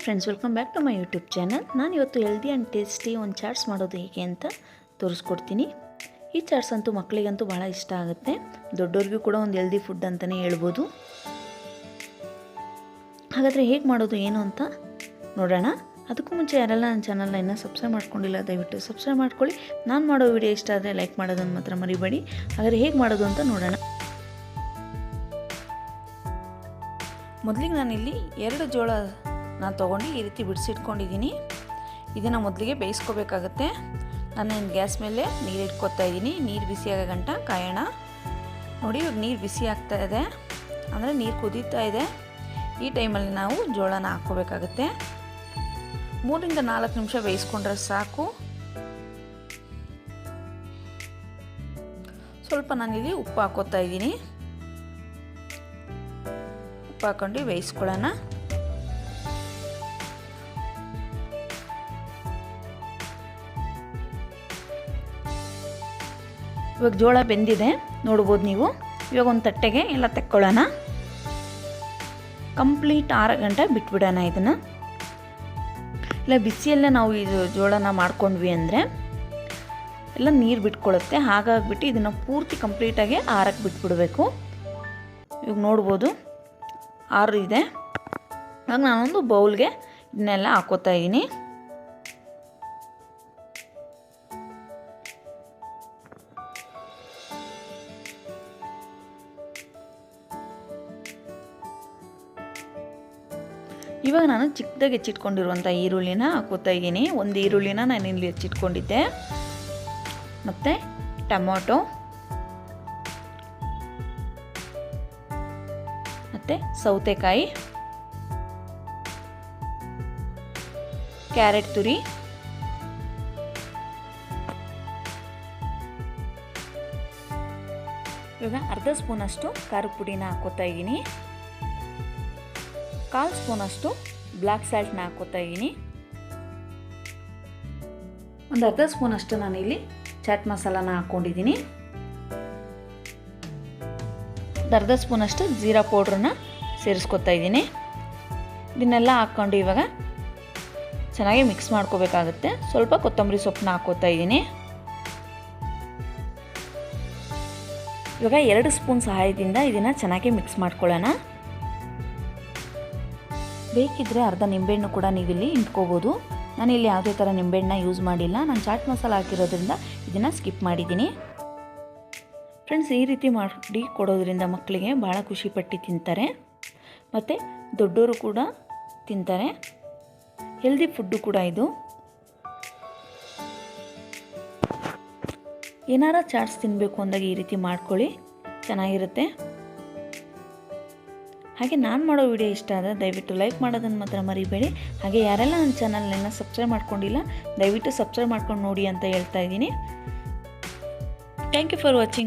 Friends, welcome back to my YouTube channel. ನಾನು ಇವತ್ತು healthy and tasty ಒಂದು ಚಾಟ್ಸ್ ಮಾಡೋದು ಹೇಗೆ ಅಂತ ತೋರಿಸ್ಕೊಡ್ತೀನಿ. ಈ ಚಾಟ್ಸ್ ಅಂತೂ ಮಕ್ಕಳಿಗಂತೂ ಭಾಳ ಇಷ್ಟ ಆಗುತ್ತೆ. ದೊಡ್ಡವ್ರಿಗೂ ಕೂಡ ಒಂದು ಹೆಲ್ದಿ ಫುಡ್ ಅಂತಲೇ ಹೇಳ್ಬೋದು. ಹಾಗಾದರೆ ಹೇಗೆ ಮಾಡೋದು ಏನು ಅಂತ ನೋಡೋಣ. ಅದಕ್ಕೂ ಮುಂಚೆ ಯಾರೆಲ್ಲ ನನ್ನ ಚಾನಲ್ನ ಇನ್ನೂ ಸಬ್ಸ್ಕ್ರೈಬ್ ಮಾಡ್ಕೊಂಡಿಲ್ಲ ದಯವಿಟ್ಟು ಸಬ್ಸ್ಕ್ರೈಬ್ ಮಾಡ್ಕೊಳ್ಳಿ. ನಾನು ಮಾಡೋ ವಿಡಿಯೋ ಇಷ್ಟ ಆದರೆ ಲೈಕ್ ಮಾಡೋದನ್ನು ಮಾತ್ರ ಮರಿಬೇಡಿ. ಹಾಗಾದರೆ ಹೇಗೆ ಮಾಡೋದು ಅಂತ ನೋಡೋಣ. ಮೊದಲಿಗೆ ನಾನಿಲ್ಲಿ 2 ಜೋಳ ತೊಗೊಂಡು ಈ ರೀತಿ ಬಿಡಿಸಿಟ್ಕೊಂಡಿದ್ದೀನಿ. ಇದನ್ನು ಮೊದಲಿಗೆ ಬೇಯಿಸ್ಕೋಬೇಕಾಗತ್ತೆ. ನಾನು ಗ್ಯಾಸ್ ಮೇಲೆ ನೀರು ಇಟ್ಕೊತಾ ಇದ್ದೀನಿ. ನೀರು ಬಿಸಿ ಆಗೋ ಗಂಟ ಕಾಯೋಣ. ನೋಡಿ, ಇವಾಗ ನೀರು ಬಿಸಿ ಆಗ್ತಾ ಇದೆ, ಅಂದರೆ ನೀರು ಕುದೀತಾ ಇದೆ. ಈ ಟೈಮಲ್ಲಿ ನಾವು ಜೋಳನ ಹಾಕ್ಕೋಬೇಕಾಗತ್ತೆ. 3 ರಿಂದ 4 ನಿಮಿಷ ಬೇಯಿಸ್ಕೊಂಡ್ರೆ ಸಾಕು. ಸ್ವಲ್ಪ ನಾನಿಲ್ಲಿ ಉಪ್ಪು ಹಾಕೋತಾ ಇದ್ದೀನಿ. ಉಪ್ಪು ಹಾಕೊಂಡು ಬೇಯಿಸ್ಕೊಳ್ಳೋಣ. ಇವಾಗ ಜೋಳ ಬೆಂದಿದೆ ನೋಡ್ಬೋದು ನೀವು. ಇವಾಗ ಒಂದು ತಟ್ಟೆಗೆ ಎಲ್ಲ ತೆಕ್ಕೊಳ್ಳೋಣ. ಕಂಪ್ಲೀಟ್ 6 ಗಂಟೆ ಬಿಟ್ಬಿಡೋಣ. ಇದನ್ನು ಇಲ್ಲ ಬಿಸಿಯಲ್ಲೇ ನಾವು ಇದು ಜೋಳನ ಮಾಡ್ಕೊಂಡ್ವಿ ಅಂದರೆ ಎಲ್ಲ ನೀರು ಬಿಟ್ಕೊಳ್ಳುತ್ತೆ. ಹಾಗಾಗಿಬಿಟ್ಟು ಇದನ್ನು ಪೂರ್ತಿ ಕಂಪ್ಲೀಟಾಗಿ ಆರಕ್ಕೆ ಬಿಟ್ಬಿಡಬೇಕು. ಇವಾಗ ನೋಡ್ಬೋದು 6 ಇದೆ. ಇವಾಗ ನಾನೊಂದು ಬೌಲ್ಗೆ ಇದನ್ನೆಲ್ಲ ಹಾಕೋತಾ ಇದ್ದೀನಿ. ಇವಾಗ ನಾನು ಚಿಕ್ಕದಾಗಿ ಹೆಚ್ಚಿಟ್ಕೊಂಡಿರುವಂಥ ಈರುಳ್ಳಿನ ಹಾಕೋತಾ ಇದ್ದೀನಿ. ಒಂದು ಈರುಳ್ಳಿನ ನಾನು ಇಲ್ಲಿ ಹೆಚ್ಚಿಟ್ಕೊಂಡಿದ್ದೆ. ಮತ್ತು ಟೊಮೊಟೊ ಮತ್ತು ಸೌತೆಕಾಯಿ, ಕ್ಯಾರೆಟ್ ತುರಿ, ಇವಾಗ ಅರ್ಧ ಸ್ಪೂನಷ್ಟು ಖಾರದ ಪುಡಿನ ಹಾಕೋತಾ ಇದ್ದೀನಿ. 1/4 ಸ್ಪೂನಷ್ಟು ಬ್ಲ್ಯಾಕ್ ಸಾಲ್ಟ್ನ ಹಾಕೋತಾ ಇದ್ದೀನಿ. ಒಂದು ಅರ್ಧ ಸ್ಪೂನಷ್ಟು ನಾನಿಲ್ಲಿ ಚಾಟ್ ಮಸಾಲಾನ ಹಾಕ್ಕೊಂಡಿದ್ದೀನಿ. ಅರ್ಧ ಸ್ಪೂನಷ್ಟು ಜೀರಾ ಪೌಡ್ರನ್ನ ಸೇರಿಸ್ಕೊತಾ ಇದ್ದೀನಿ. ಇದನ್ನೆಲ್ಲ ಹಾಕ್ಕೊಂಡು ಇವಾಗ ಚೆನ್ನಾಗಿ ಮಿಕ್ಸ್ ಮಾಡ್ಕೋಬೇಕಾಗುತ್ತೆ. ಸ್ವಲ್ಪ ಕೊತ್ತಂಬರಿ ಸೊಪ್ಪನ್ನ ಹಾಕೋತಾ ಇದ್ದೀನಿ. ಇವಾಗ 2 ಸ್ಪೂನ್ ಸಹಾಯದಿಂದ ಇದನ್ನು ಚೆನ್ನಾಗಿ ಮಿಕ್ಸ್ ಮಾಡ್ಕೊಳ್ಳೋಣ. ಬೇಕಿದ್ದರೆ ಅರ್ಧ ನಿಂಬೆಹಣ್ಣು ಕೂಡ ನೀವಿಲ್ಲಿ ಇಂಟ್ಕೋಬೋದು. ನಾನಿಲ್ಲಿ ಯಾವುದೇ ಥರ ನಿಂಬೆಹಣ್ಣನ್ನ ಯೂಸ್ ಮಾಡಿಲ್ಲ. ನಾನು ಚಾಟ್ ಮಸಾಲ ಹಾಕಿರೋದ್ರಿಂದ ಇದನ್ನು ಸ್ಕಿಪ್ ಮಾಡಿದ್ದೀನಿ. ಫ್ರೆಂಡ್ಸ್, ಈ ರೀತಿ ಮಾಡಿ ಕೊಡೋದ್ರಿಂದ ಮಕ್ಕಳಿಗೆ ಭಾಳ ಖುಷಿಪಟ್ಟು ತಿಂತಾರೆ. ಮತ್ತು ದೊಡ್ಡವರು ಕೂಡ ತಿಂತಾರೆ. ಹೆಲ್ದಿ ಫುಡ್ಡು ಕೂಡ ಇದು. ಏನಾರ ಚಾಟ್ಸ್ ತಿನ್ನಬೇಕು ಅಂದಾಗ ಈ ರೀತಿ ಮಾಡ್ಕೊಳ್ಳಿ, ಚೆನ್ನಾಗಿರುತ್ತೆ. ಹಾಗೆ ನಾನು ಮಾಡೋ ವಿಡಿಯೋ ಇಷ್ಟ ಆದರೆ ದಯವಿಟ್ಟು ಲೈಕ್ ಮಾಡೋದನ್ನು ಮಾತ್ರ ಮರಿಬೇಡಿ. ಹಾಗೆ ಯಾರೆಲ್ಲ ನನ್ನ ಚಾನಲ್ನ ಸಬ್ಸ್ಕ್ರೈಬ್ ಮಾಡ್ಕೊಂಡಿಲ್ಲ ದಯವಿಟ್ಟು ಸಬ್ಸ್ಕ್ರೈಬ್ ಮಾಡ್ಕೊಂಡು ನೋಡಿ ಅಂತ ಹೇಳ್ತಾ ಇದ್ದೀನಿ. Thank you for watching.